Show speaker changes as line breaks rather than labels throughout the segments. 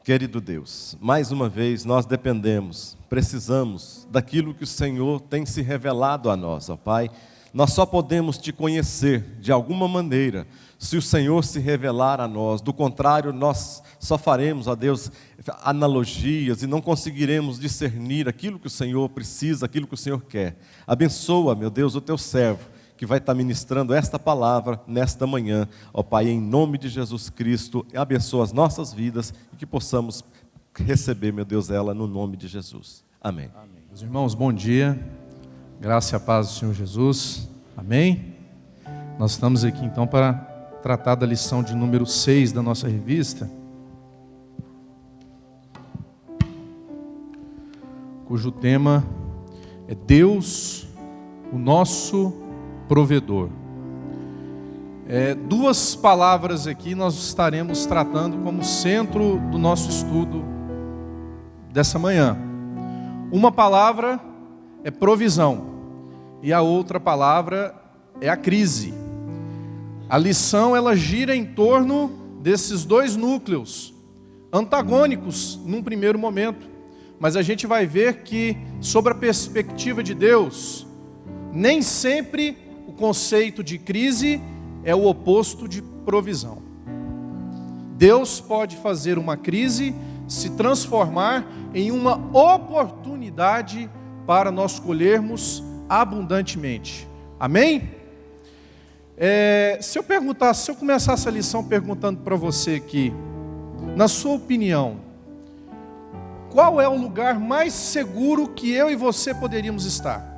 Querido Deus, mais uma vez nós dependemos, precisamos daquilo que o Senhor tem se revelado a nós, ó Pai. Nós só podemos te conhecer de alguma maneira se o Senhor se revelar a nós. Do contrário, nós só faremos, ó Deus, analogias e não conseguiremos discernir aquilo que o Senhor precisa, aquilo que o Senhor quer. Abençoa, meu Deus, o teu servo, que vai estar ministrando esta palavra nesta manhã. Ó Pai, em nome de Jesus Cristo, abençoa as nossas vidas e que possamos receber, meu Deus, ela no nome de Jesus. Amém.
Amém. Meus irmãos, bom dia. Graça e a paz do Senhor Jesus. Amém. Nós estamos aqui então para tratar da lição de número 6 da nossa revista, cujo tema é Deus, o nosso provedor. Duas palavras aqui nós estaremos tratando como centro do nosso estudo dessa manhã. Uma palavra é provisão e a outra palavra é a crise. A lição ela gira em torno desses dois núcleos, antagônicos num primeiro momento, mas a gente vai ver que, sob a perspectiva de Deus, nem sempre o conceito de crise é o oposto de provisão. Deus pode fazer uma crise se transformar em uma oportunidade para nós colhermos abundantemente. Amém? Se eu começasse a lição perguntando para você aqui, na sua opinião, qual é o lugar mais seguro que eu e você poderíamos estar?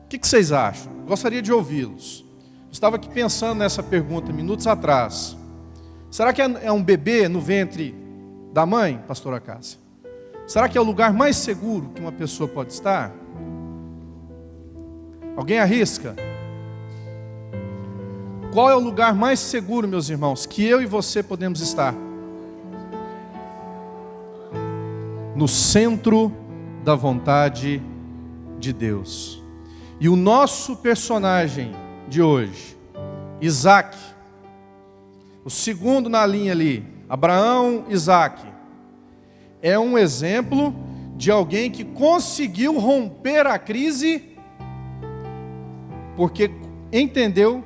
O que vocês acham? Gostaria de ouvi-los. Estava aqui pensando nessa pergunta minutos atrás. Será que é um bebê no ventre da mãe, pastora Cássia? Será que é o lugar mais seguro que uma pessoa pode estar? Alguém arrisca? Qual é o lugar mais seguro, meus irmãos, que eu e você podemos estar? No centro da vontade de Deus. E o nosso personagem de hoje, Isaac, o segundo na linha ali, Abraão, Isaac, é um exemplo de alguém que conseguiu romper a crise, porque entendeu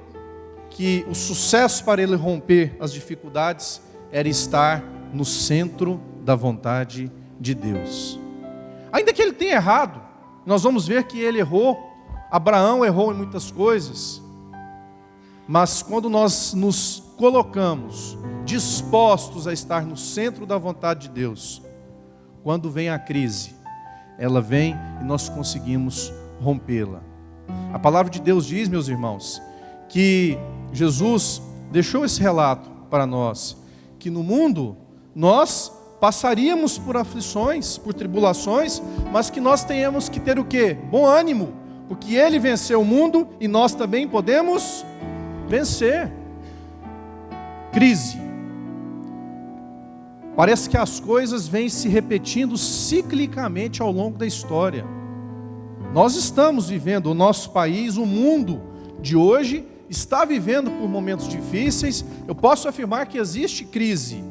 que o sucesso para ele romper as dificuldades era estar no centro da vontade de Deus. Ainda que ele tenha errado, nós vamos ver que ele errou. Abraão errou em muitas coisas, mas quando nós nos colocamos dispostos a estar no centro da vontade de Deus, quando vem a crise, ela vem e nós conseguimos rompê-la. A palavra de Deus diz, meus irmãos, que Jesus deixou esse relato para nós, que no mundo nós passaríamos por aflições, por tribulações, mas que nós tenhamos que ter o quê? Bom ânimo, porque Ele venceu o mundo e nós também podemos vencer. Crise. Parece que as coisas vêm se repetindo ciclicamente ao longo da história. Nós estamos vivendo, o nosso país, o mundo de hoje, está vivendo por momentos difíceis. Eu posso afirmar que existe crise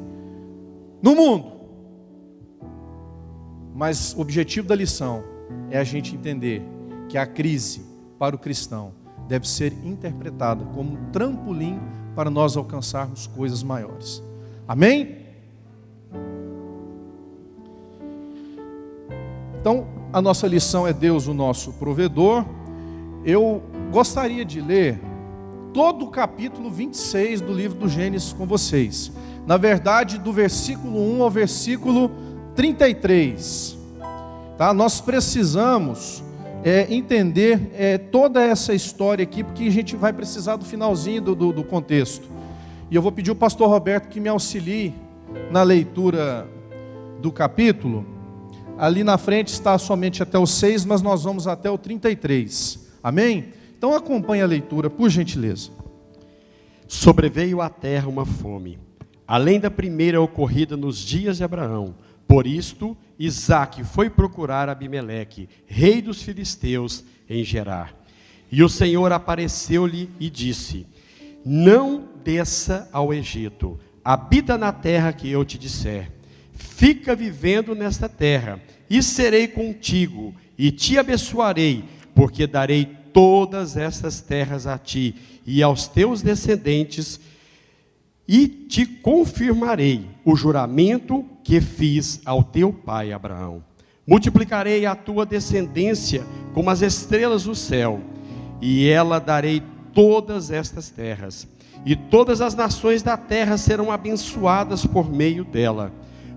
no mundo. Mas o objetivo da lição é a gente entender que a crise para o cristão deve ser interpretada como um trampolim para nós alcançarmos coisas maiores. Amém? Então, a nossa lição é Deus, o nosso provedor. Eu gostaria de ler todo o capítulo 26 do livro do Gênesis com vocês. Na verdade, do versículo 1 ao versículo 33. Tá? Nós precisamos entender toda essa história aqui, porque a gente vai precisar do finalzinho do contexto. E eu vou pedir ao pastor Roberto que me auxilie na leitura do capítulo. Ali na frente está somente até o 6, mas nós vamos até o 33. Amém? Então acompanhe a leitura, por gentileza.
Sobreveio à terra uma fome, além da primeira ocorrida nos dias de Abraão. Por isto, Isaque foi procurar Abimeleque, rei dos filisteus, em Gerar. E o Senhor apareceu-lhe e disse: não desça ao Egito, habita na terra que eu te disser, fica vivendo nesta terra, e serei contigo, e te abençoarei, porque darei todas estas terras a ti, e aos teus descendentes, e te confirmarei o juramento que fiz ao teu pai Abraão. Multiplicarei a tua descendência como as estrelas do céu, e ela darei todas estas terras, e todas as nações da terra serão abençoadas por meio dela,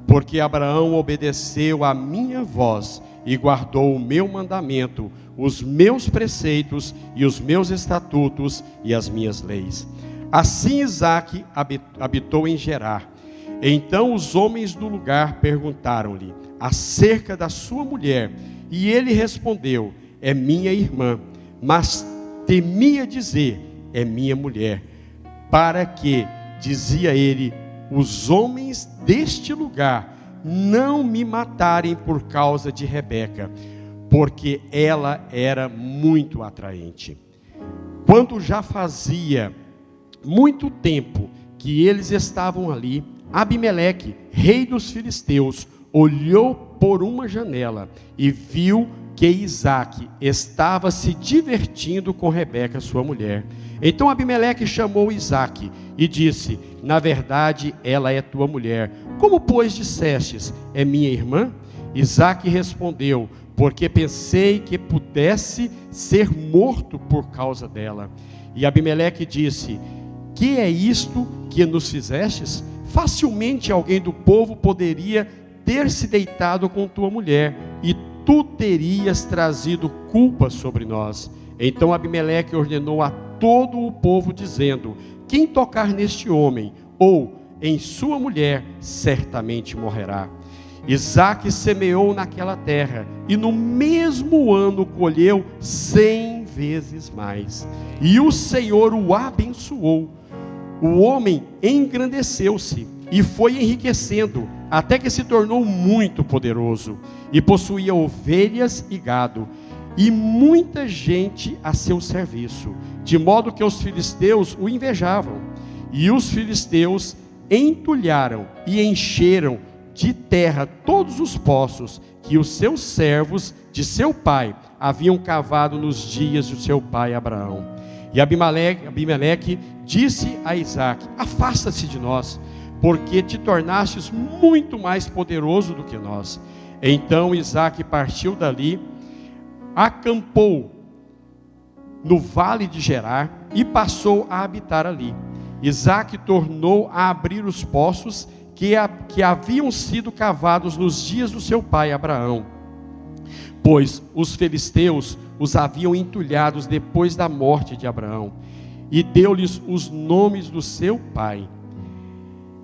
porque Abraão obedeceu a minha voz e guardou o meu mandamento, os meus preceitos e os meus estatutos e as minhas leis. Assim Isaque habitou em Gerar. Então os homens do lugar perguntaram-lhe acerca da sua mulher, e ele respondeu: é minha irmã, mas temia dizer: é minha mulher, para que, dizia ele, os homens deste lugar não me matarem por causa de Rebeca, porque ela era muito atraente. Quando já fazia muito tempo que eles estavam ali, Abimeleque, rei dos filisteus, olhou por uma janela e viu que Isaque estava se divertindo com Rebeca, sua mulher. Então Abimeleque chamou Isaque e disse: na verdade, ela é tua mulher. Como, pois, dissestes: é minha irmã? Isaque respondeu: porque pensei que pudesse ser morto por causa dela. E Abimeleque disse: que é isto que nos fizestes? Facilmente alguém do povo poderia ter se deitado com tua mulher, e tu terias trazido culpa sobre nós. Então Abimeleque ordenou a todo o povo, dizendo: quem tocar neste homem ou em sua mulher, certamente morrerá. Isaque semeou naquela terra, e no mesmo ano colheu 100 vezes mais. E o Senhor o abençoou. O homem engrandeceu-se e foi enriquecendo, até que se tornou muito poderoso, e possuía ovelhas e gado, e muita gente a seu serviço, de modo que os filisteus o invejavam. E os filisteus entulharam e encheram de terra todos os poços que os seus servos de seu pai haviam cavado nos dias de seu pai Abraão. E Abimeleque disse a Isaque: afasta-se de nós, porque te tornastes muito mais poderoso do que nós. Então Isaque partiu dali, acampou no vale de Gerar e passou a habitar ali. Isaque tornou a abrir os poços que haviam sido cavados nos dias do seu pai Abraão, pois os filisteus os haviam entulhados depois da morte de Abraão, e deu-lhes os nomes do seu pai.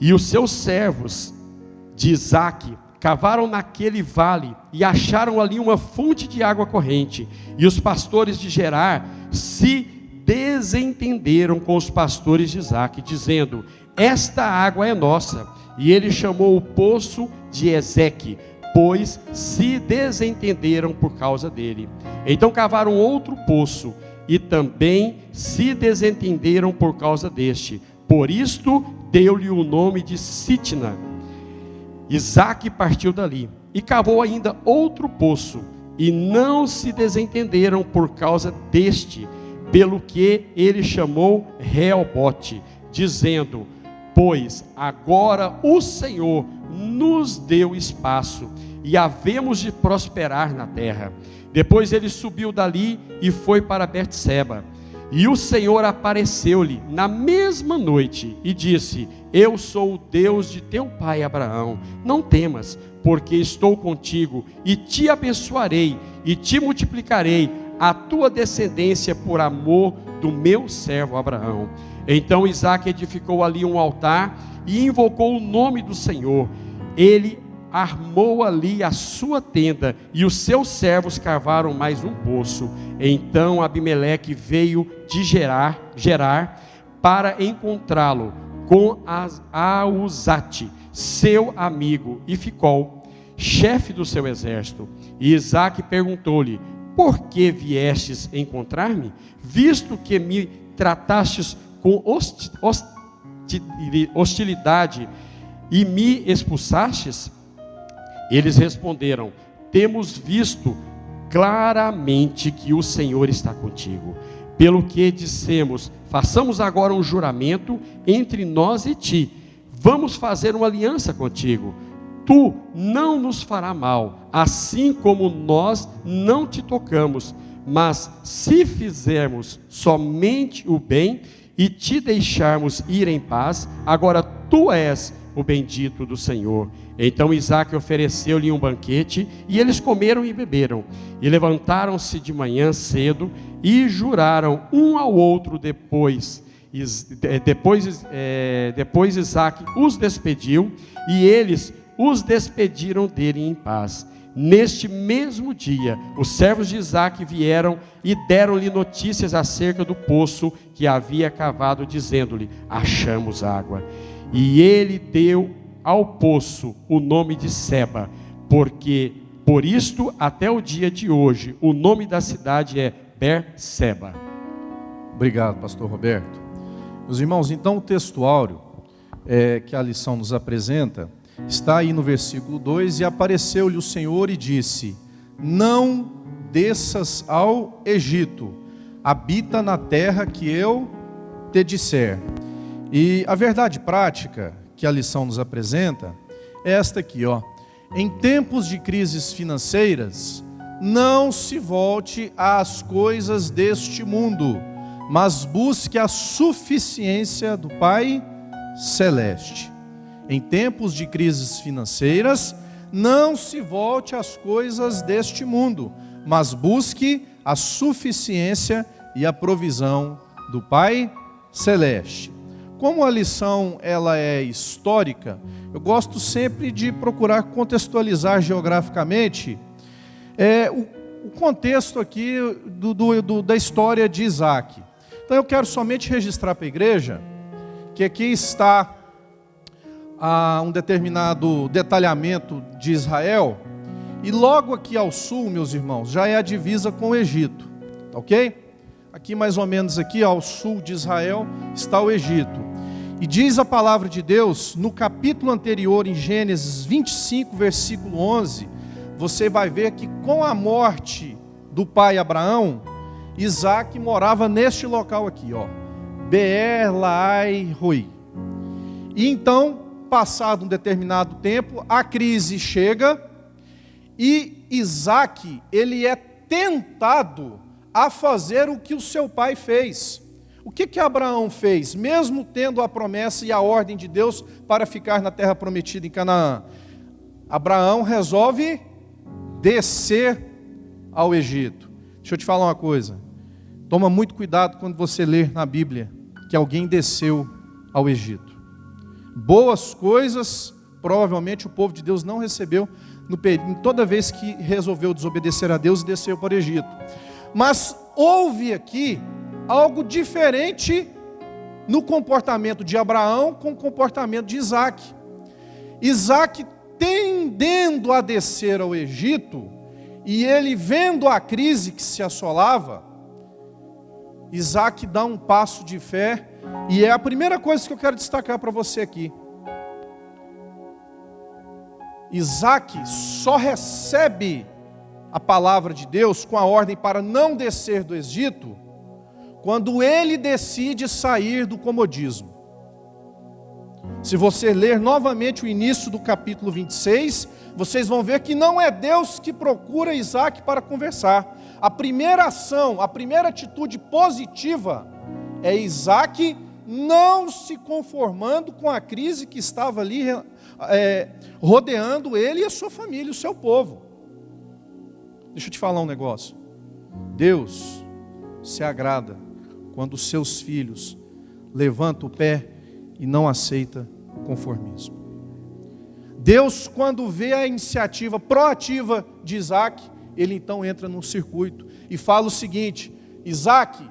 E os seus servos de Isaque cavaram naquele vale e acharam ali uma fonte de água corrente. E os pastores de Gerar se desentenderam com os pastores de Isaque, dizendo: esta água é nossa. E ele chamou o poço de Ezeque, pois se desentenderam por causa dele. Então cavaram outro poço, e também se desentenderam por causa deste. Por isto deu-lhe o nome de Sitna. Isaque partiu dali e cavou ainda outro poço, e não se desentenderam por causa deste, pelo que ele chamou Reobote, dizendo: pois agora o Senhor nos deu espaço e havemos de prosperar na terra. Depois ele subiu dali e foi para Betseba. E o Senhor apareceu-lhe na mesma noite e disse: eu sou o Deus de teu pai Abraão, não temas, porque estou contigo e te abençoarei e te multiplicarei a tua descendência por amor do meu servo Abraão. Então Isaque edificou ali um altar e invocou o nome do Senhor. Ele armou ali a sua tenda, e os seus servos cavaram mais um poço. Então Abimeleque veio de Gerar para encontrá-lo com Auzate, seu amigo, e Ficol, chefe do seu exército. E Isaque perguntou-lhe: por que viestes encontrar-me, visto que me tratastes com hostilidade e me expulsastes? Eles responderam: temos visto claramente que o Senhor está contigo. Pelo que dissemos: façamos agora um juramento entre nós e ti. Vamos fazer uma aliança contigo. Tu não nos fará mal, assim como nós não te tocamos. Mas se fizermos somente o bem e te deixarmos ir em paz, agora tu és o bendito do Senhor. Então Isaque ofereceu-lhe um banquete, e eles comeram e beberam. E levantaram-se de manhã cedo e juraram um ao outro. Depois Isaque os despediu, e eles os despediram dele em paz. Neste mesmo dia, os servos de Isaque vieram e deram-lhe notícias acerca do poço que havia cavado, dizendo-lhe: achamos água. E ele deu ao poço o nome de Seba, porque por isto até o dia de hoje o nome da cidade é Berseba.
Obrigado, pastor Roberto. Meus irmãos, então o texto áureo que a lição nos apresenta está aí no versículo 2: e apareceu-lhe o Senhor e disse: não desças ao Egito, habita na terra que eu te disser. E a verdade prática que a lição nos apresenta é esta aqui, ó: em tempos de crises financeiras, não se volte às coisas deste mundo, mas busque a suficiência do Pai Celeste. Em tempos de crises financeiras, não se volte às coisas deste mundo, mas busque a suficiência e a provisão do Pai Celeste. Como a lição ela é histórica, eu gosto sempre de procurar contextualizar geograficamente o contexto aqui da história de Isaque. Então eu quero somente registrar para a igreja que aqui está um determinado detalhamento de Israel, e logo aqui ao sul, meus irmãos, já é a divisa com o Egito, tá ok? Aqui mais ou menos aqui ao sul de Israel está o Egito. E diz a palavra de Deus, no capítulo anterior, em Gênesis 25, versículo 11, você vai ver que com a morte do pai Abraão, Isaque morava neste local aqui, ó, Beer-Lahai-Roi. E então, passado um determinado tempo, a crise chega e Isaque, ele é tentado a fazer o que o seu pai fez. O que Abraão fez? Mesmo tendo a promessa e a ordem de Deus para ficar na terra prometida em Canaã, Abraão resolve descer ao Egito. Deixa eu te falar uma coisa. Toma muito cuidado quando você ler na Bíblia que alguém desceu ao Egito. Boas coisas, provavelmente o povo de Deus não recebeu toda vez que resolveu desobedecer a Deus e desceu para o Egito. Mas houve aqui algo diferente no comportamento de Abraão com o comportamento de Isaque. Isaque tendendo a descer ao Egito, e ele vendo a crise que se assolava, Isaque dá um passo de fé, e é a primeira coisa que eu quero destacar para você aqui. Isaque só recebe a palavra de Deus com a ordem para não descer do Egito, quando ele decide sair do comodismo. Se você ler novamente o início do capítulo 26, vocês vão ver que não é Deus que procura Isaque para conversar. A primeira ação, a primeira atitude positiva é Isaque não se conformando com a crise que estava ali rodeando ele e a sua família, o seu povo. Deixa eu te falar um negócio. Deus se agrada quando os seus filhos levantam o pé e não aceita o conformismo. Deus, quando vê a iniciativa proativa de Isaque, ele então entra num circuito e fala o seguinte: Isaque,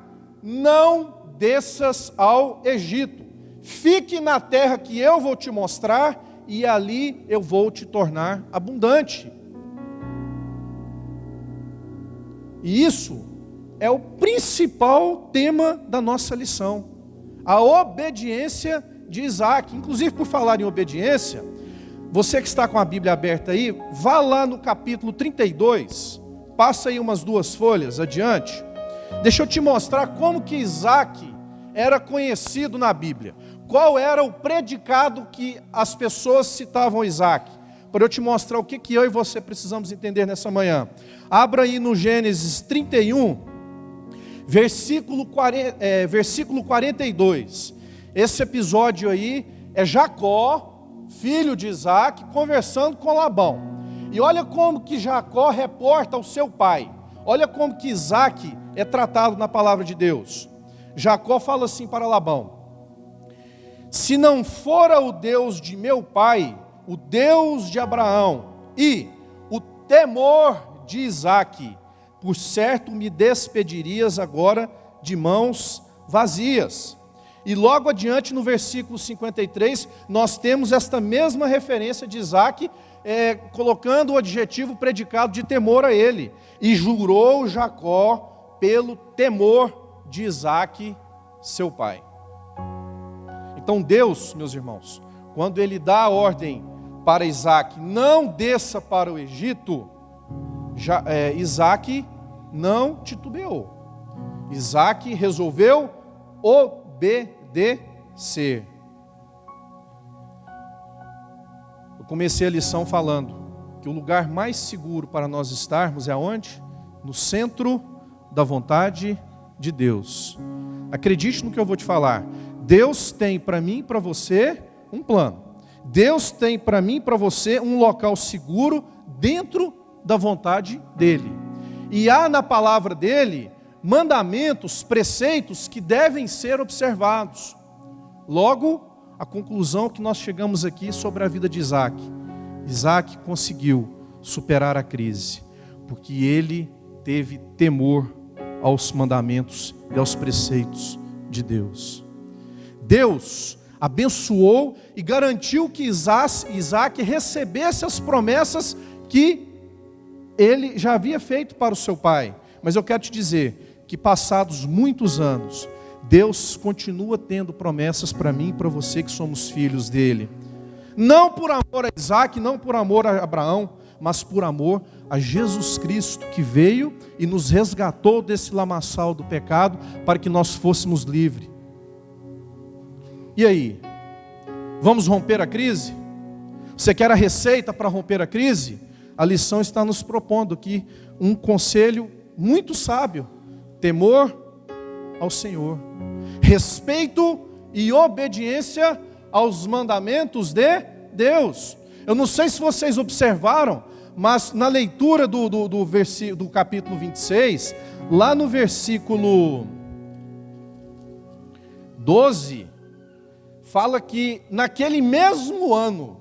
não desças ao Egito, fique na terra que eu vou te mostrar, e ali eu vou te tornar abundante. E isso é o principal tema da nossa lição: a obediência de Isaac. Inclusive, por falar em obediência, você que está com a Bíblia aberta aí, vá lá no capítulo 32, passa aí umas 2 folhas adiante. Deixa eu te mostrar como que Isaac era conhecido na Bíblia. Qual era o predicado que as pessoas citavam Isaac? Para eu te mostrar o que eu e você precisamos entender nessa manhã. Abra aí no Gênesis 31, versículo 42. Esse episódio aí é Jacó, filho de Isaac, conversando com Labão. E olha como que Jacó reporta ao seu pai. Olha como que Isaac é tratado na palavra de Deus. Jacó fala assim para Labão: se não fora o Deus de meu pai, o Deus de Abraão e o temor de Isaque, por certo me despedirias agora de mãos vazias. E logo adiante no versículo 53, nós temos esta mesma referência de Isaque, colocando o adjetivo predicado de temor a ele. E jurou Jacó pelo temor de Isaque, seu pai. Então Deus, meus irmãos, quando Ele dá a ordem para Isaque, não desça para o Egito, Isaque não titubeou. Isaque resolveu obedecer. Eu comecei a lição falando que o lugar mais seguro para nós estarmos é aonde? No centro da vontade de Deus. Acredite no que eu vou te falar. Deus tem para mim e para você um plano. Deus tem para mim e para você um local seguro dentro da vontade dEle. E há na palavra dEle mandamentos, preceitos que devem ser observados. Logo, a conclusão que nós chegamos aqui sobre a vida de Isaac. Isaac conseguiu superar a crise, porque ele teve temor aos mandamentos e aos preceitos de Deus. Deus abençoou e garantiu que Isaac recebesse as promessas que ele já havia feito para o seu pai. Mas eu quero te dizer que passados muitos anos, Deus continua tendo promessas para mim e para você que somos filhos dele. Não por amor a Isaac, não por amor a Abraão, mas por amor a Jesus Cristo, que veio e nos resgatou desse lamaçal do pecado para que nós fôssemos livres. E aí? Vamos romper a crise? Você quer a receita para romper a crise? A lição está nos propondo aqui um conselho muito sábio: temor ao Senhor, respeito e obediência aos mandamentos de Deus. Eu não sei se vocês observaram, mas na leitura do capítulo 26, lá no versículo 12, fala que naquele mesmo ano,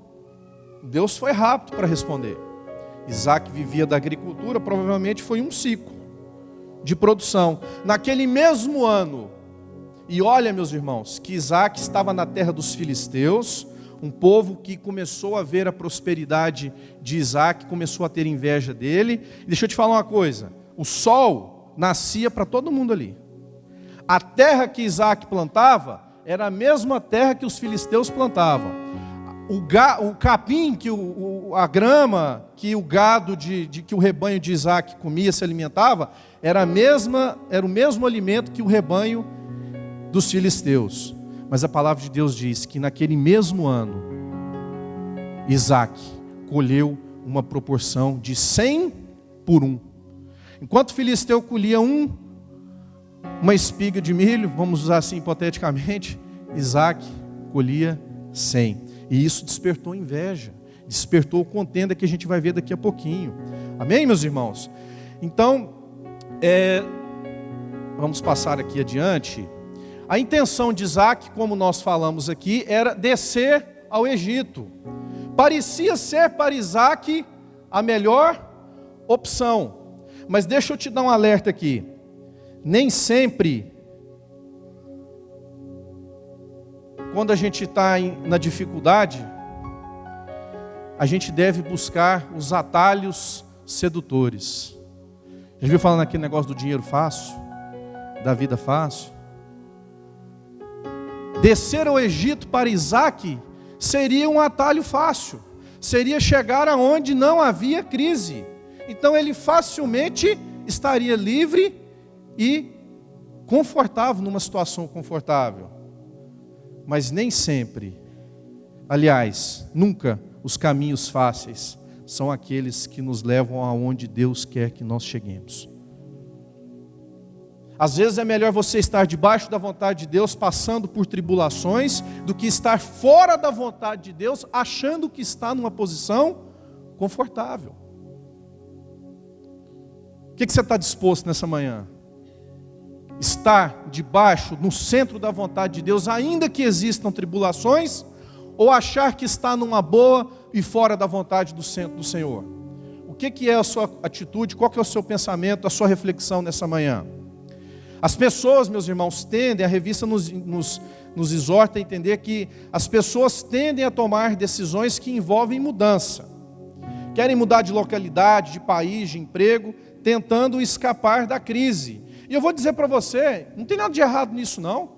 Deus foi rápido para responder. Isaac vivia da agricultura, provavelmente foi um ciclo de produção. Naquele mesmo ano, e olha, meus irmãos, que Isaac estava na terra dos filisteus, um povo que começou a ver a prosperidade de Isaac, começou a ter inveja dele. E deixa eu te falar uma coisa: o sol nascia para todo mundo ali. A terra que Isaac plantava era a mesma terra que os filisteus plantavam. O capim, a grama que o gado que o rebanho de Isaac comia, se alimentava, era o mesmo alimento que o rebanho dos filisteus. Mas a palavra de Deus diz que naquele mesmo ano, Isaac colheu uma proporção de 100 por 1. Enquanto o filisteu colhia uma espiga de milho, vamos usar assim hipoteticamente, Isaac colhia 100. E isso despertou inveja, despertou contenda, que a gente vai ver daqui a pouquinho. Amém, meus irmãos? Então, vamos passar aqui adiante. A intenção de Isaac, como nós falamos aqui, era descer ao Egito. Parecia ser para Isaac a melhor opção. Mas deixa eu te dar um alerta aqui. Nem sempre, quando a gente está na dificuldade, a gente deve buscar os atalhos sedutores. Já viu falando aquele negócio do dinheiro fácil? Da vida fácil? Descer ao Egito para Isaac seria um atalho fácil, seria chegar aonde não havia crise. Então ele facilmente estaria livre e confortável, numa situação confortável. Mas nem sempre, aliás, nunca os caminhos fáceis são aqueles que nos levam aonde Deus quer que nós cheguemos. Às vezes é melhor você estar debaixo da vontade de Deus, passando por tribulações, do que estar fora da vontade de Deus, achando que está numa posição confortável. O que você está disposto nessa manhã? Estar debaixo, no centro da vontade de Deus, ainda que existam tribulações, ou achar que está numa boa e fora da vontade do centro do Senhor? O que é a sua atitude, qual que é o seu pensamento, a sua reflexão nessa manhã? As pessoas, meus irmãos, tendem, a revista nos exorta a entender que as pessoas tendem a tomar decisões que envolvem mudança. Querem mudar de localidade, de país, de emprego, tentando escapar da crise. E eu vou dizer para você, não tem nada de errado nisso não.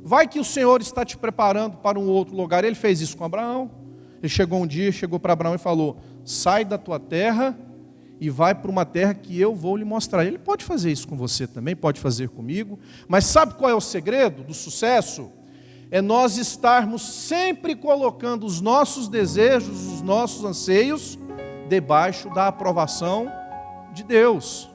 Vai que o Senhor está te preparando para um outro lugar. Ele fez isso com Abraão. Ele chegou um dia, chegou para Abraão e falou: sai da tua terra e vai para uma terra que eu vou lhe mostrar. Ele pode fazer isso com você também, pode fazer comigo. Mas sabe qual é o segredo do sucesso? É nós estarmos sempre colocando os nossos desejos, os nossos anseios, debaixo da aprovação de Deus.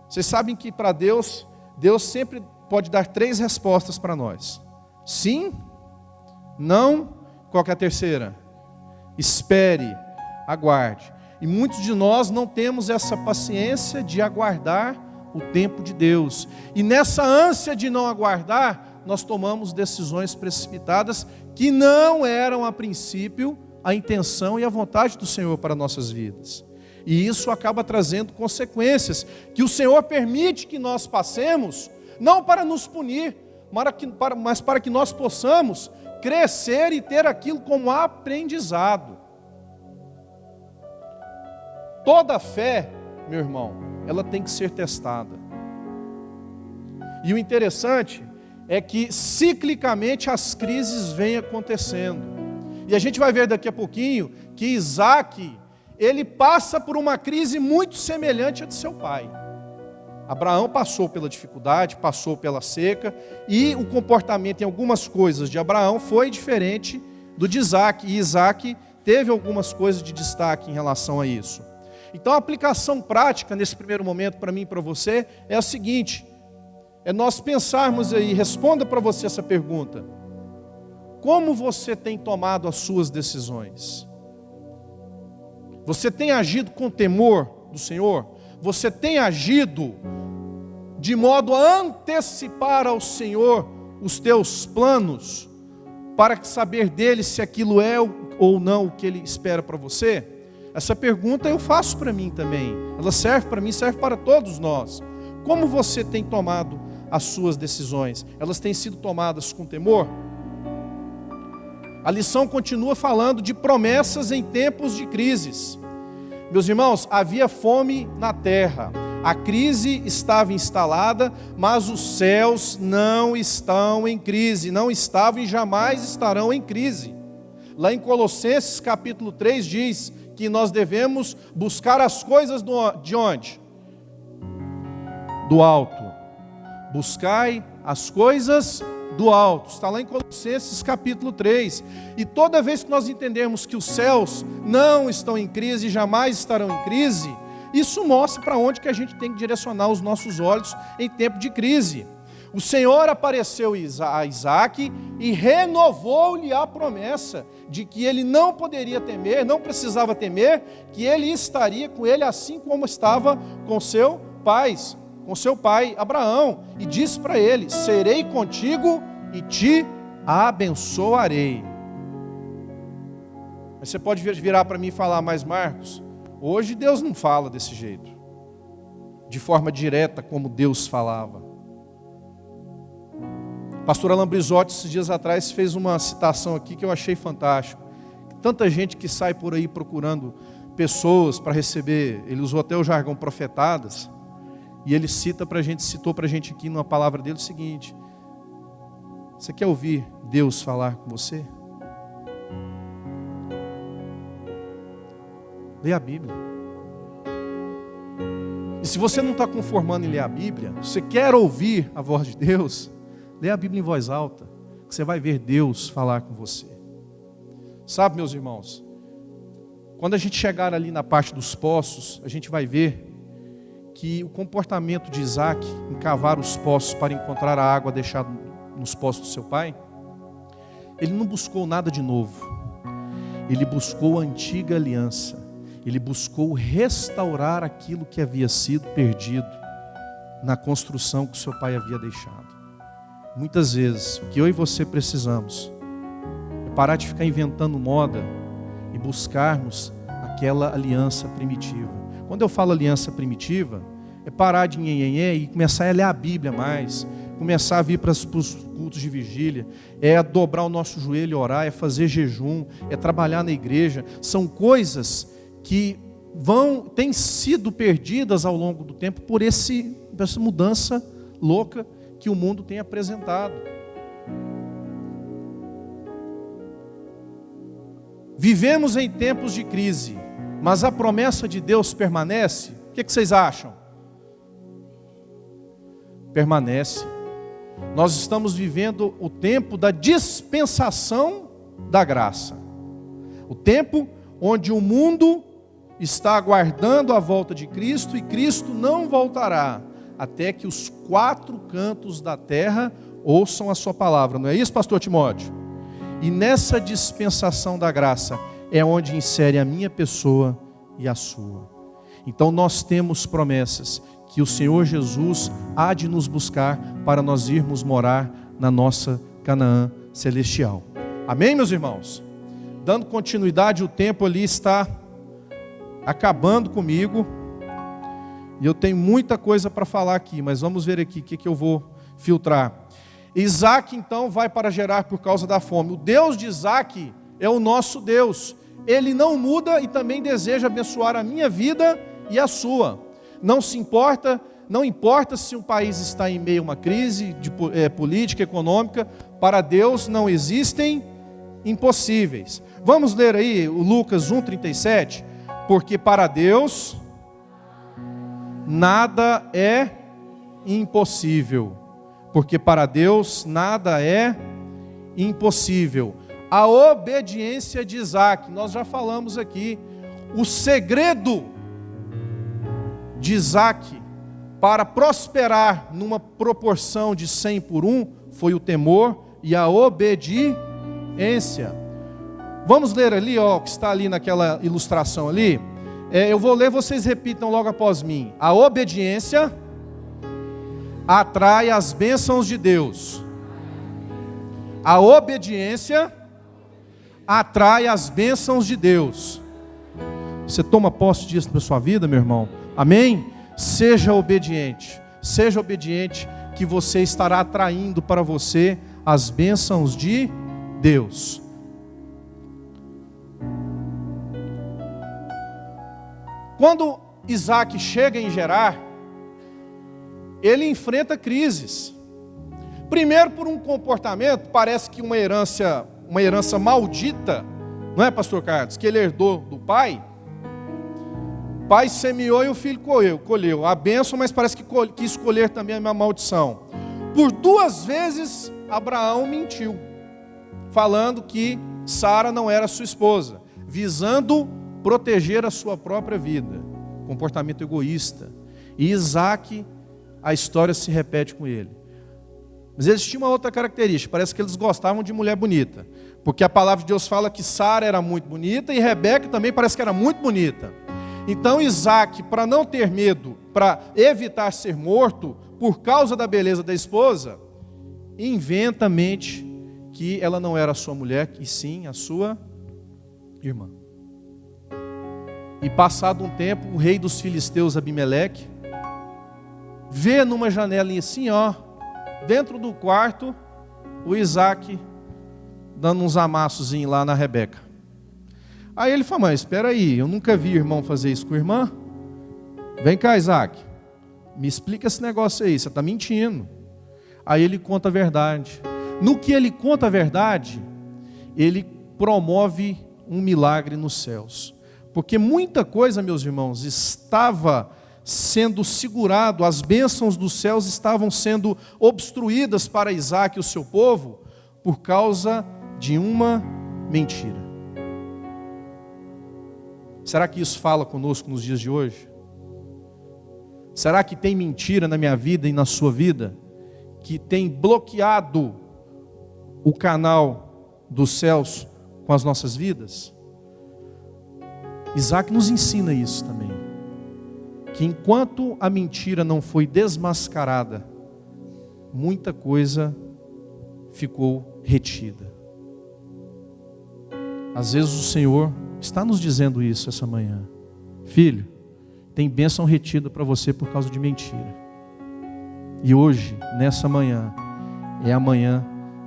Vocês sabem que para Deus, Deus sempre pode dar 3 respostas para nós: sim, não, qual que é a terceira? Espere, aguarde. E muitos de nós não temos essa paciência de aguardar o tempo de Deus. E nessa ânsia de não aguardar, nós tomamos decisões precipitadas que não eram a princípio a intenção e a vontade do Senhor para nossas vidas. E isso acaba trazendo consequências que o Senhor permite que nós passemos, não para nos punir, mas para que nós possamos crescer e ter aquilo como aprendizado. Toda fé, meu irmão, ela tem que ser testada. E o interessante é que ciclicamente as crises vêm acontecendo. E a gente vai ver daqui a pouquinho que Isaac, ele passa por uma crise muito semelhante à de seu pai. Abraão passou pela dificuldade, passou pela seca, e o comportamento em algumas coisas de Abraão foi diferente do de Isaac. E Isaac teve algumas coisas de destaque em relação a isso. Então a aplicação prática nesse primeiro momento para mim e para você é a seguinte: é nós pensarmos aí, responda para você essa pergunta: como você tem tomado as suas decisões? Você tem agido com temor do Senhor? Você tem agido de modo a antecipar ao Senhor os teus planos, para saber dele se aquilo é ou não o que ele espera para você? Essa pergunta eu faço para mim também. Ela serve para mim, serve para todos nós. Como você tem tomado as suas decisões? Elas têm sido tomadas com temor? A lição continua falando de promessas em tempos de crises. Meus irmãos, havia fome na terra. A crise estava instalada, mas os céus não estão em crise. Não estavam e jamais estarão em crise. Lá em Colossenses capítulo 3 diz que nós devemos buscar as coisas de onde? Do alto. Buscai as coisas do alto. Está lá em Colossenses capítulo 3. E toda vez que nós entendermos que os céus não estão em crise e jamais estarão em crise, isso mostra para onde que a gente tem que direcionar os nossos olhos em tempo de crise. O Senhor apareceu a Isaac e renovou-lhe a promessa de que ele não poderia temer, não precisava temer, que ele estaria com ele assim como estava com seu pai Abraão. E disse para ele: serei contigo e te abençoarei. Mas você pode virar para mim e falar: mas Marcos, hoje Deus não fala desse jeito, de forma direta como Deus falava. Pastor Alain Brizotti, esses dias atrás, fez uma citação aqui que eu achei fantástico. Tanta gente que sai por aí procurando pessoas para receber, ele usou até o jargão profetadas, e ele citou para a gente aqui numa palavra dele o seguinte: Você quer ouvir Deus falar com você? Leia a Bíblia. E se você não está conformando em ler a Bíblia, se você quer ouvir a voz de Deus, leia a Bíblia em voz alta, que você vai ver Deus falar com você. Sabe, meus irmãos, quando a gente chegar ali na parte dos poços, a gente vai ver que o comportamento de Isaac em cavar os poços para encontrar a água deixada nos poços do seu pai, ele não buscou nada de novo. Ele buscou a antiga aliança. Ele buscou restaurar aquilo que havia sido perdido na construção que o seu pai havia deixado. Muitas vezes, o que eu e você precisamos é parar de ficar inventando moda e buscarmos aquela aliança primitiva. Quando eu falo aliança primitiva, é parar de nhenhenhé e começar a ler a Bíblia mais, começar a vir para os cultos de vigília, é dobrar o nosso joelho e orar, é fazer jejum, é trabalhar na igreja. São coisas que têm sido perdidas ao longo do tempo por essa mudança louca que o mundo tem apresentado. Vivemos em tempos de crise, mas a promessa de Deus permanece? O que vocês acham? Permanece. Nós estamos vivendo o tempo da dispensação da graça. O tempo onde o mundo está aguardando a volta de Cristo e Cristo não voltará até que os 4 cantos da terra ouçam a sua palavra. Não é isso, pastor Timóteo? E nessa dispensação da graça é onde insere a minha pessoa e a sua. Então nós temos promessas que o Senhor Jesus há de nos buscar para nós irmos morar na nossa Canaã celestial. Amém, meus irmãos? Dando continuidade, o tempo ali está acabando comigo. E eu tenho muita coisa para falar aqui, mas vamos ver aqui o que eu vou filtrar. Isaac então vai para Gerar por causa da fome. O Deus de Isaac é o nosso Deus. Ele não muda e também deseja abençoar a minha vida e a sua. Não importa se um país está em meio a uma crise política, econômica, para Deus não existem impossíveis. Vamos ler aí o Lucas 1,37. Porque para Deus nada é impossível. Porque para Deus nada é impossível. A obediência de Isaac, nós já falamos aqui, o segredo de Isaac para prosperar numa proporção de 100 por 1 foi o temor e a obediência. Vamos ler ali, ó, que está ali naquela ilustração ali. Eu vou ler, vocês repitam logo após mim. A obediência atrai as bênçãos de Deus. A obediência atrai as bênçãos de Deus. Você toma posse disso na sua vida, meu irmão? Amém? Seja obediente que você estará atraindo para você as bênçãos de Deus. Quando Isaac chega em Gerar, ele enfrenta crises. Primeiro por um comportamento, parece que uma herança maldita, não é, pastor Carlos? Que ele herdou do pai. O pai semeou e o filho colheu a bênção, mas parece que quis colher também a maldição. Por 2 vezes Abraão mentiu, falando que Sara não era sua esposa, visando proteger a sua própria vida. Comportamento egoísta. E Isaac, a história se repete com ele. Mas eles tinham uma outra característica, parece que eles gostavam de mulher bonita. Porque a palavra de Deus fala que Sara era muito bonita e Rebeca também parece que era muito bonita. Então Isaac, para não ter medo, para evitar ser morto por causa da beleza da esposa, inventa a mente que ela não era a sua mulher, e sim a sua irmã. E passado um tempo, o rei dos filisteus, Abimeleque, vê numa janelinha assim, ó, dentro do quarto, o Isaac dando uns amassozinhos lá na Rebeca. Aí ele fala, mas espera aí, eu nunca vi irmão fazer isso com a irmã. Vem cá, Isaac, me explica esse negócio aí, você está mentindo. Aí ele conta a verdade. No que ele conta a verdade, ele promove um milagre nos céus. Porque muita coisa, meus irmãos, estava sendo segurado, as bênçãos dos céus estavam sendo obstruídas para Isaac e o seu povo por causa de uma mentira. Será que isso fala conosco nos dias de hoje? Será que tem mentira na minha vida e na sua vida que tem bloqueado o canal dos céus com as nossas vidas? Isaac nos ensina isso também, que enquanto a mentira não foi desmascarada, muita coisa ficou retida. Às vezes o Senhor está nos dizendo isso essa manhã: filho, tem bênção retida para você por causa de mentira. E hoje, nessa manhã, é a manhã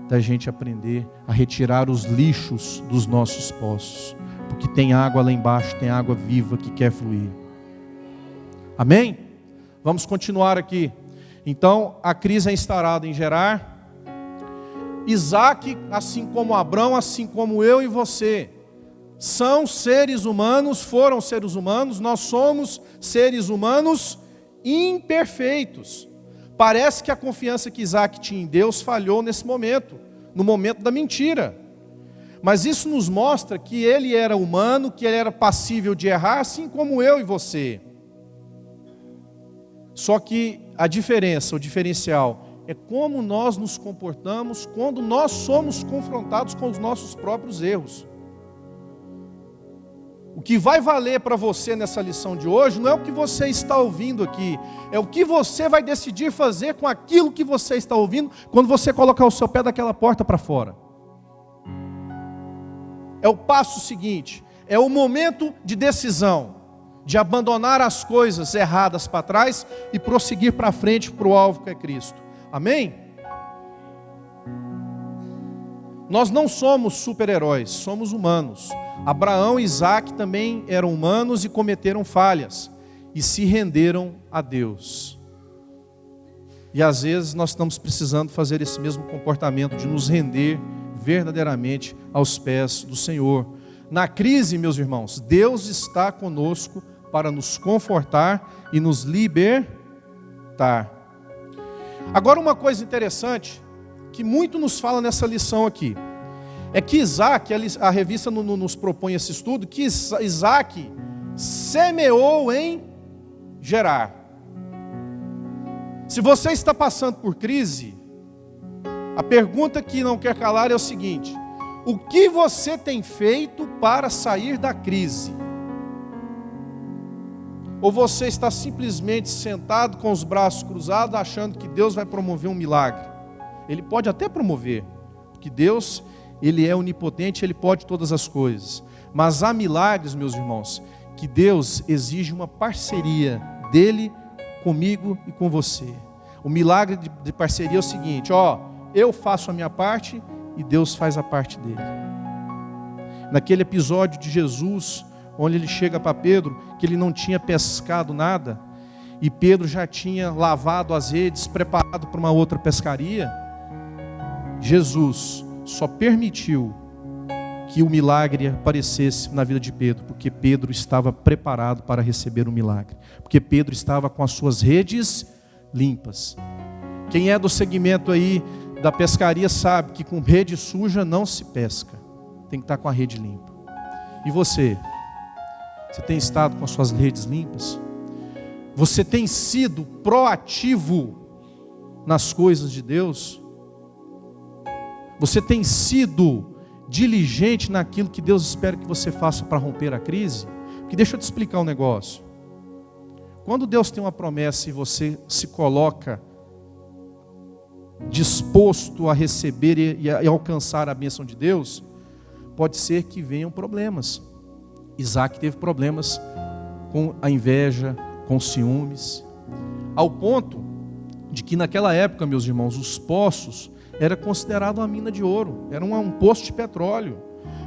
da gente aprender a retirar os lixos dos nossos poços, porque tem água lá embaixo, tem água viva que quer fluir. Amém? Vamos continuar aqui. Então, a crise é instaurada em Gerar. Isaac, assim como Abrão, assim como eu e você, são seres humanos, foram seres humanos, nós somos seres humanos imperfeitos. Parece que a confiança que Isaac tinha em Deus falhou nesse momento, no momento da mentira. Mas isso nos mostra que ele era humano, que ele era passível de errar, assim como eu e você. Só que a diferença, o diferencial, é como nós nos comportamos quando nós somos confrontados com os nossos próprios erros. O que vai valer para você nessa lição de hoje não é o que você está ouvindo aqui, é o que você vai decidir fazer com aquilo que você está ouvindo quando você colocar o seu pé daquela porta para fora. É o passo seguinte, é o momento de decisão, de abandonar as coisas erradas para trás e prosseguir para frente para o alvo que é Cristo. Amém? Nós não somos super-heróis, somos humanos. Abraão e Isaac também eram humanos e cometeram falhas e se renderam a Deus. E às vezes nós estamos precisando fazer esse mesmo comportamento de nos render verdadeiramente aos pés do Senhor. Na crise, meus irmãos, Deus está conosco para nos confortar e nos libertar. Agora, uma coisa interessante que muito nos fala nessa lição aqui é que Isaac, a revista nos propõe esse estudo, que Isaac semeou em Gerar. Se você está passando por crise, a pergunta que não quer calar é o seguinte: o que você tem feito para sair da crise? Ou você está simplesmente sentado com os braços cruzados, achando que Deus vai promover um milagre? Ele pode até promover, porque Deus, Ele é onipotente, Ele pode todas as coisas. Mas há milagres, meus irmãos, que Deus exige uma parceria dEle comigo e com você. O milagre de parceria é o seguinte: eu faço a minha parte e Deus faz a parte dele. Naquele episódio de Jesus, onde ele chega para Pedro, que ele não tinha pescado nada, e Pedro já tinha lavado as redes, preparado para uma outra pescaria, Jesus só permitiu que o milagre aparecesse na vida de Pedro, porque Pedro estava preparado para receber o milagre, porque Pedro estava com as suas redes limpas. Quem é do segmento aí da pescaria sabe que com rede suja não se pesca, tem que estar com a rede limpa. E você tem estado com as suas redes limpas? Você tem sido proativo nas coisas de Deus? Você tem sido diligente naquilo que Deus espera que você faça para romper a crise? Porque deixa eu te explicar um negócio. Quando Deus tem uma promessa e você se coloca disposto a receber e alcançar a bênção de Deus, pode ser que venham problemas. Isaac teve problemas com a inveja, com ciúmes, ao ponto de que naquela época, meus irmãos, os poços era considerado uma mina de ouro, era um poço de petróleo,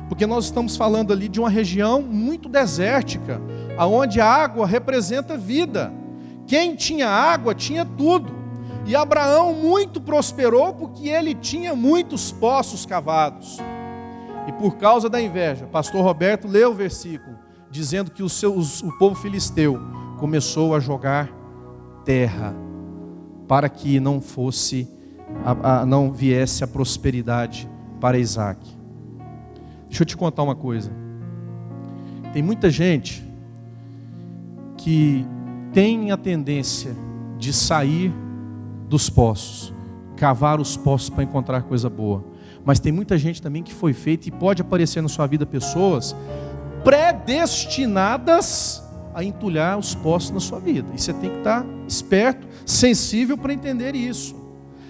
porque nós estamos falando ali de uma região muito desértica, aonde a água representa vida. Quem tinha água tinha tudo. E Abraão muito prosperou porque ele tinha muitos poços cavados. E por causa da inveja, pastor Roberto leu o versículo, dizendo que o povo filisteu começou a jogar terra, para que não não viesse a prosperidade para Isaac. Deixa eu te contar uma coisa. Tem muita gente que tem a tendência de sair dos poços, cavar os poços para encontrar coisa boa. Mas tem muita gente também que foi feita, e pode aparecer na sua vida pessoas predestinadas a entulhar os poços na sua vida. E você tem que estar esperto, sensível para entender isso.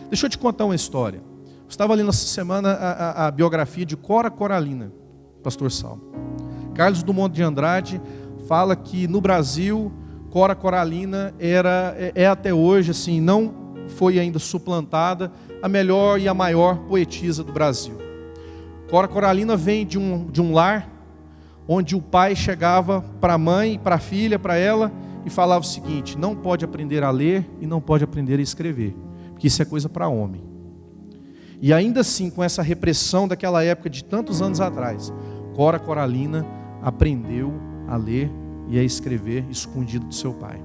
Deixa eu te contar uma história. Eu estava lendo essa semana a biografia de Cora Coralina, pastor Salmo. Carlos Drummond de Andrade fala que no Brasil, Cora Coralina é até hoje, assim, não foi ainda suplantada, a melhor e a maior poetisa do Brasil. Cora Coralina vem de um lar onde o pai chegava para a mãe, para a filha, para ela, e falava o seguinte: não pode aprender a ler e não pode aprender a escrever, porque isso é coisa para homem. E ainda assim, com essa repressão daquela época de tantos anos atrás, Cora Coralina aprendeu a ler e a escrever escondido do seu pai.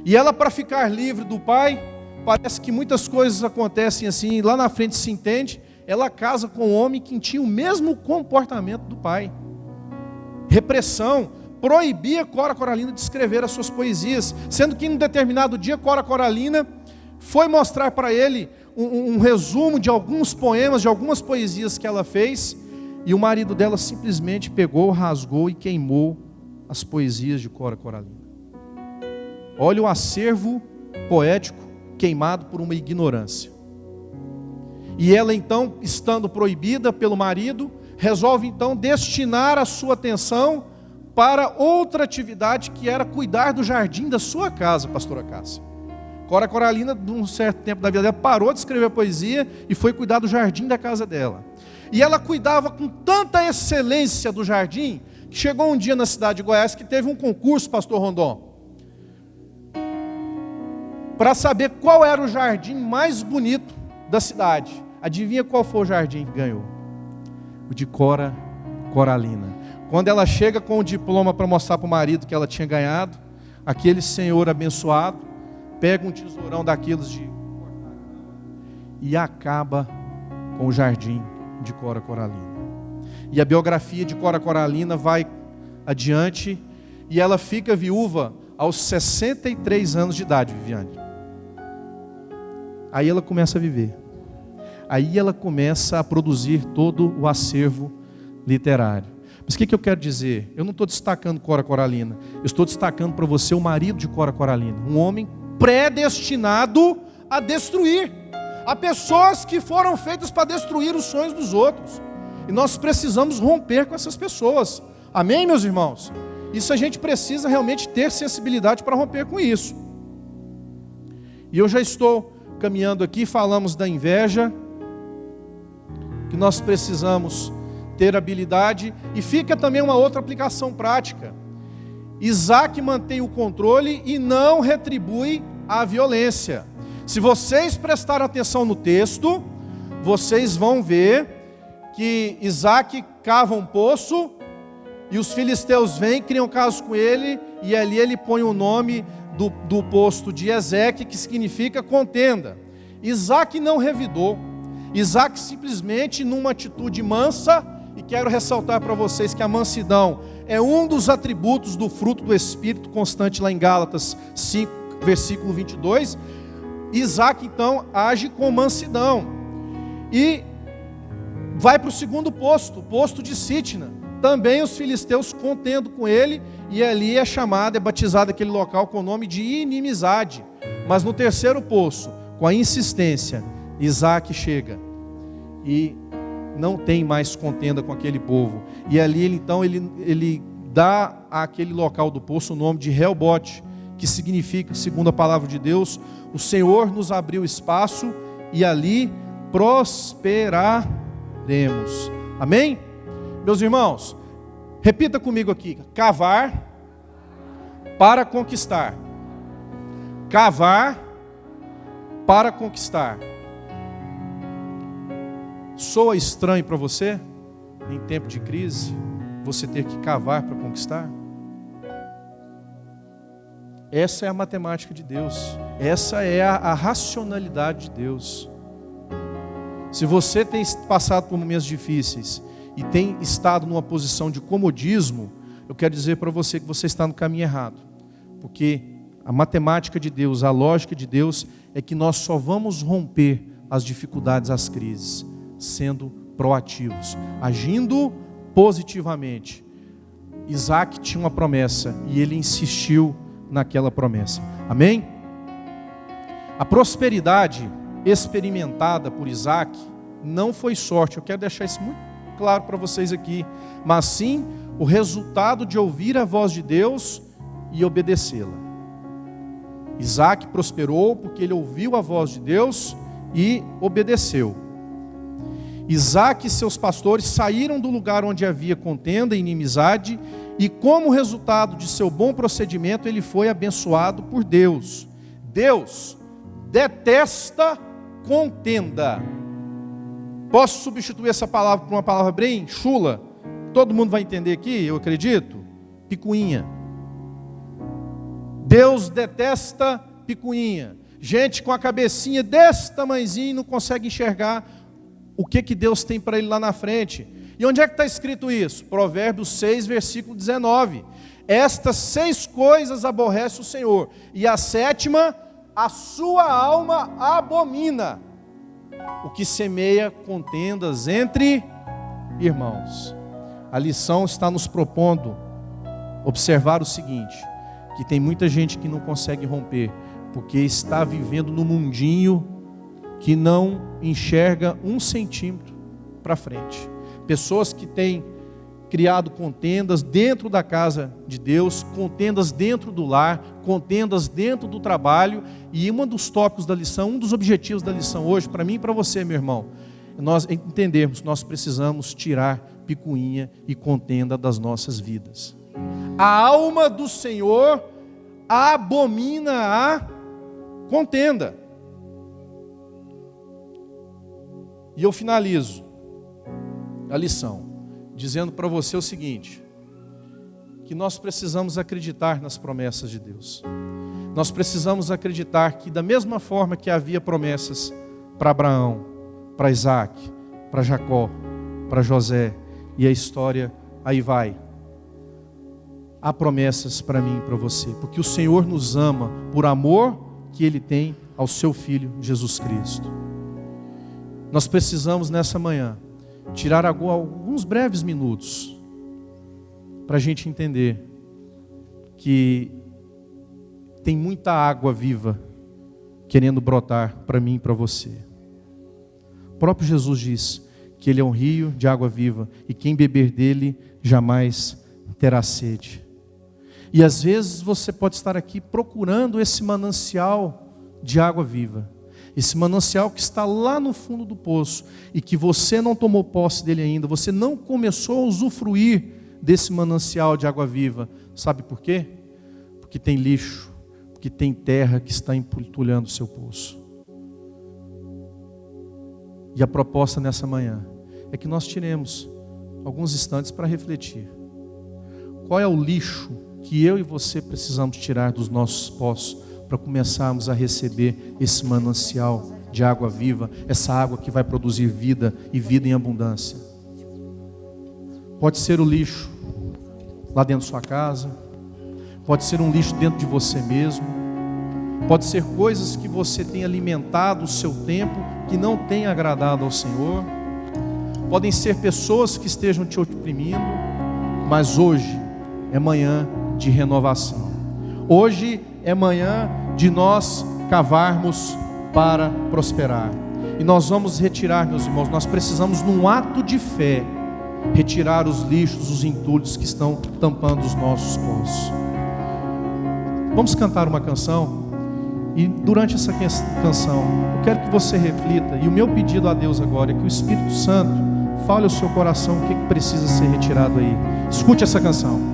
E ela, para ficar livre do pai, parece que muitas coisas acontecem assim, lá na frente se entende, ela casa com um homem que tinha o mesmo comportamento do pai. Repressão proibia Cora Coralina de escrever as suas poesias, sendo que em um determinado dia Cora Coralina foi mostrar para ele um resumo de alguns poemas, de algumas poesias que ela fez, e o marido dela simplesmente pegou, rasgou e queimou as poesias de Cora Coralina. Olha o acervo poético queimado por uma ignorância. E ela então, estando proibida pelo marido, resolve então destinar a sua atenção para outra atividade, que era cuidar do jardim da sua casa, pastora Cássia. Cora Coralina, de um certo tempo da vida dela, parou de escrever poesia e foi cuidar do jardim da casa dela. E ela cuidava com tanta excelência do jardim, que chegou um dia na cidade de Goiás que teve um concurso, pastor Rondon, para saber qual era o jardim mais bonito da cidade. Adivinha qual foi o jardim que ganhou? O de Cora Coralina. Quando ela chega com o diploma para mostrar para o marido que ela tinha ganhado, aquele senhor abençoado pega um tesourão daqueles de e acaba com o jardim de Cora Coralina. E a biografia de Cora Coralina vai adiante, e ela fica viúva aos 63 anos de idade, Viviane. Aí ela começa a viver. Aí ela começa a produzir todo o acervo literário. Mas o que eu quero dizer? Eu não estou destacando Cora Coralina. Eu estou destacando para você o marido de Cora Coralina. Um homem predestinado a destruir. Há pessoas que foram feitas para destruir os sonhos dos outros. E nós precisamos romper com essas pessoas. Amém, meus irmãos? Isso a gente precisa realmente ter sensibilidade para romper com isso. E eu já estou caminhando aqui, falamos da inveja, que nós precisamos ter habilidade, e fica também uma outra aplicação prática. Isaac mantém o controle e não retribui a violência. Se vocês prestarem atenção no texto, vocês vão ver que Isaac cava um poço, e os filisteus vêm, criam caso com ele, e ali ele põe o nome do posto de Ezeque, que significa contenda. Isaac não revidou. Isaac simplesmente, numa atitude mansa, e quero ressaltar para vocês que a mansidão é um dos atributos do fruto do Espírito, constante lá em Gálatas 5, versículo 22, Isaac então age com mansidão, e vai para o segundo posto, o posto de Sitna. Também os filisteus contendo com ele, e ali é chamado, é batizado aquele local com o nome de inimizade. Mas no terceiro poço, com a insistência, Isaac chega e não tem mais contenda com aquele povo. E ali ele dá àquele local do poço o nome de Reobote, que significa, segundo a palavra de Deus, o Senhor nos abriu espaço e ali prosperaremos. Amém? Meus irmãos, repita comigo aqui: cavar para conquistar. Cavar para conquistar. Soa estranho para você, em tempo de crise, você ter que cavar para conquistar? Essa é a matemática de Deus. Essa é a racionalidade de Deus. Se você tem passado por momentos difíceis e tem estado numa posição de comodismo, eu quero dizer para você que você está no caminho errado. Porque a matemática de Deus, a lógica de Deus é que nós só vamos romper as dificuldades, as crises, sendo proativos, agindo positivamente. Isaac tinha uma promessa e ele insistiu naquela promessa. Amém? A prosperidade experimentada por Isaac não foi sorte. Eu quero deixar isso muito claro para vocês aqui. Mas sim o resultado de ouvir a voz de Deus e obedecê-la. Isaac prosperou porque ele ouviu a voz de Deus e obedeceu. Isaac e seus pastores saíram do lugar onde havia contenda e inimizade, e como resultado de seu bom procedimento, ele foi abençoado por Deus. Deus detesta contenda. Posso substituir essa palavra por uma palavra bem chula? Todo mundo vai entender aqui, eu acredito? Picuinha. Deus detesta picuinha. Gente com a cabecinha desse tamanhozinho não consegue enxergar o que Deus tem para ele lá na frente. E onde é que está escrito isso? Provérbios 6, versículo 19. Estas 6 coisas aborrece o Senhor, e a 7ª, a sua alma abomina: o que semeia contendas entre irmãos. A lição está nos propondo observar o seguinte: que tem muita gente que não consegue romper, porque está vivendo no mundinho que não enxerga 1 centímetro para frente. Pessoas que têm criado contendas dentro da casa de Deus, contendas dentro do lar, contendas dentro do trabalho. E um dos tópicos da lição, um dos objetivos da lição hoje, para mim e para você, meu irmão, nós entendermos, nós precisamos tirar picuinha e contenda das nossas vidas. A alma do Senhor abomina a contenda. E eu finalizo a lição dizendo para você o seguinte: que nós precisamos acreditar nas promessas de Deus. Nós precisamos acreditar que da mesma forma que havia promessas para Abraão, para Isaac, para Jacó, para José, e a história aí vai, há promessas para mim e para você, porque o Senhor nos ama por amor que Ele tem ao seu Filho Jesus Cristo. Nós precisamos nessa manhã tirar alguns breves minutos para a gente entender que tem muita água viva querendo brotar para mim e para você. O próprio Jesus diz que Ele é um rio de água viva e quem beber dele jamais terá sede. E às vezes você pode estar aqui procurando esse manancial de água viva, esse manancial que está lá no fundo do poço e que você não tomou posse dele ainda, você não começou a usufruir desse manancial de água viva. Sabe por quê? Porque tem lixo, porque tem terra que está entulhando o seu poço. E a proposta nessa manhã é que nós tiremos alguns instantes para refletir. Qual é o lixo que eu e você precisamos tirar dos nossos poços para começarmos a receber esse manancial de água viva, essa água que vai produzir vida e vida em abundância? Pode ser o lixo lá dentro da sua casa, pode ser um lixo dentro de você mesmo, pode ser coisas que você tem alimentado o seu tempo que não tem agradado ao Senhor, podem ser pessoas que estejam te oprimindo, mas hoje é manhã de renovação. Hoje é manhã de nós cavarmos para prosperar. E nós vamos retirar, meus irmãos, nós precisamos num ato de fé retirar os lixos, os entulhos que estão tampando os nossos poços. Vamos cantar uma canção, e durante essa canção eu quero que você reflita, e o meu pedido a Deus agora é que o Espírito Santo fale ao seu coração o que precisa ser retirado aí. Escute essa canção.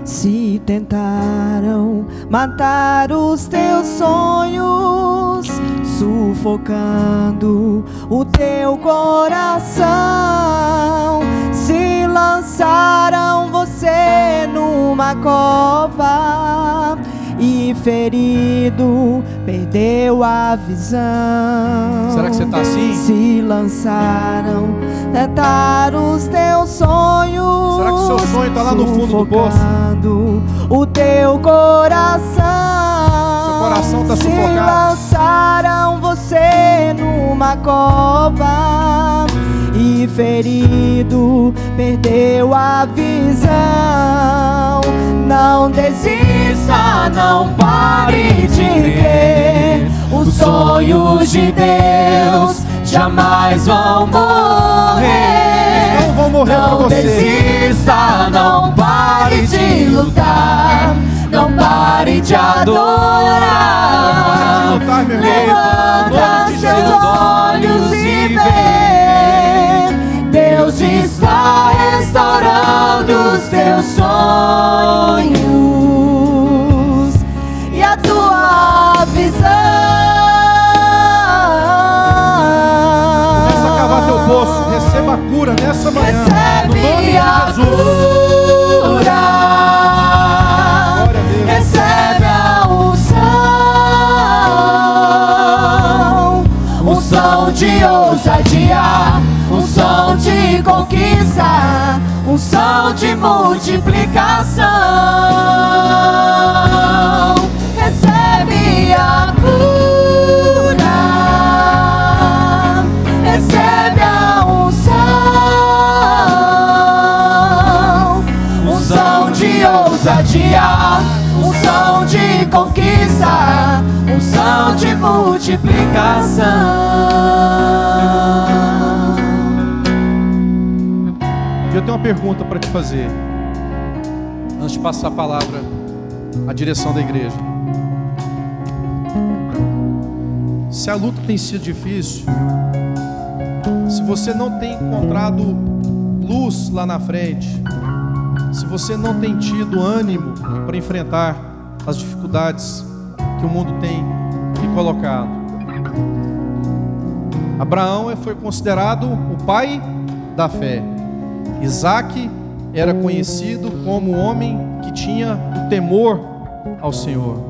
Se tentaram matar os teus sonhos, sufocando o teu coração. Se lançaram você numa cova e ferido perdeu a visão.
Será que você está assim?
Se lançaram, tentaram os teus sonhos.
Será que o seu sonho está lá no fundo do poço?
Sufocando o teu coração.
Seu coração está
Se
sufocado.
lançaram você numa cova e ferido perdeu a visão. Não desista, não pare de crer. Os sonhos de Deus jamais vão morrer.
Não vão morrer para
Não
você.
desista, não pare de lutar. Não pare de adorar.
Não pare de lutar, meu irmão.
Levanta seus olhos e vê. Deus está restaurando os teus sonhos e a tua visão.
Começa a cavar teu poço. Receba a cura nessa manhã. No nome
Recebe
de
a
Jesus.
cura.
Glória a Deus.
Recebe a unção. Unção de ousadia, unção de conquista, unção de multiplicação. Recebe a cura, recebe a unção. Unção de ousadia, unção de conquista, unção de multiplicação.
Eu tenho uma pergunta para te fazer, antes de passar a palavra à direção da igreja. Se a luta tem sido difícil, se você não tem encontrado luz lá na frente, se você não tem tido ânimo para enfrentar as dificuldades que o mundo tem lhe colocado. Abraão foi considerado o pai da fé. Isaac era conhecido como o homem que tinha o temor ao Senhor.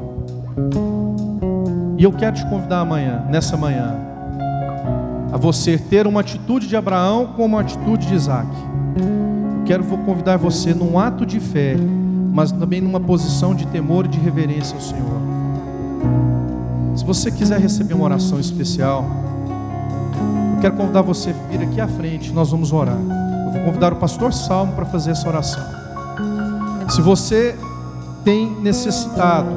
E eu quero te convidar nessa manhã, a você ter uma atitude de Abraão como uma atitude de Isaac. Vou convidar você num ato de fé, mas também numa posição de temor e de reverência ao Senhor. Se você quiser receber uma oração especial, eu quero convidar você a vir aqui à frente, nós vamos orar. Eu vou convidar o pastor Salmo para fazer essa oração. Se você tem necessitado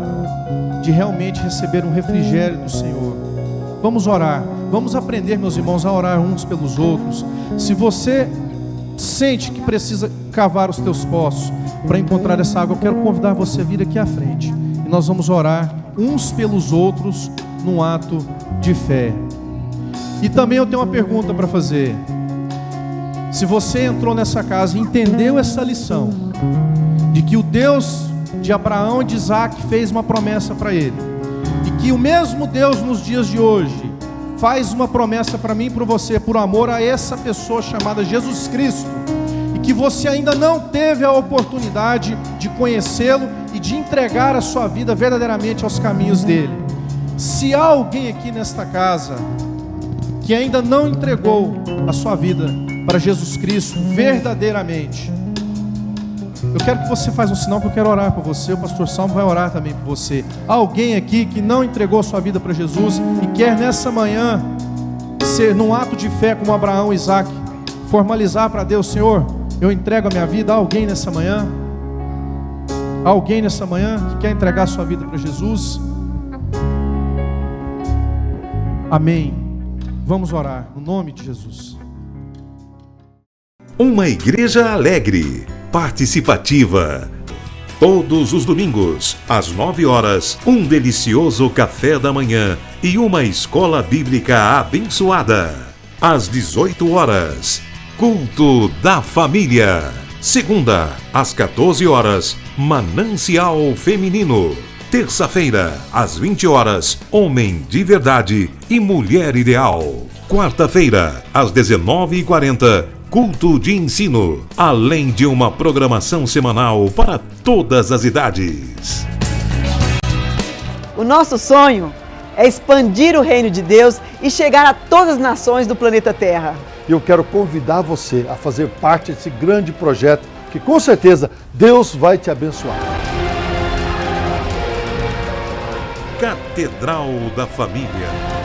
de realmente receber um refrigério do Senhor, vamos orar. Vamos aprender, meus irmãos, a orar uns pelos outros. Se você sente que precisa cavar os teus poços para encontrar essa água, eu quero convidar você a vir aqui à frente. E nós vamos orar uns pelos outros num ato de fé. E também eu tenho uma pergunta para fazer. Se você entrou nessa casa e entendeu essa lição, de que o Deus de Abraão e de Isaac fez uma promessa para ele, e que o mesmo Deus nos dias de hoje faz uma promessa para mim e para você, por amor a essa pessoa chamada Jesus Cristo, e que você ainda não teve a oportunidade de conhecê-lo e de entregar a sua vida verdadeiramente aos caminhos dele. Se há alguém aqui nesta casa que ainda não entregou a sua vida para Jesus Cristo verdadeiramente, eu quero que você faça um sinal, que eu quero orar por você. O pastor Salmo vai orar também por você. Há alguém aqui que não entregou a sua vida para Jesus e quer nessa manhã ser num ato de fé como Abraão e Isaac, formalizar para Deus: Senhor, eu entrego a minha vida. Há alguém nessa manhã? Há alguém nessa manhã que quer entregar a sua vida para Jesus? Amém. Vamos orar no nome de Jesus.
Uma igreja alegre, participativa. Todos os domingos, às 9 horas, um delicioso café da manhã e uma escola bíblica abençoada. Às 18 horas, culto da família. Segunda, às 14 horas, Manancial Feminino. Terça-feira, às 20 horas, Homem de Verdade e Mulher Ideal. Quarta-feira, às 19h40, Culto de Ensino, além de uma programação semanal para todas as idades.
O nosso sonho é expandir o reino de Deus e chegar a todas as nações do planeta Terra.
E eu quero convidar você a fazer parte desse grande projeto que com certeza Deus vai te abençoar.
Catedral da Família.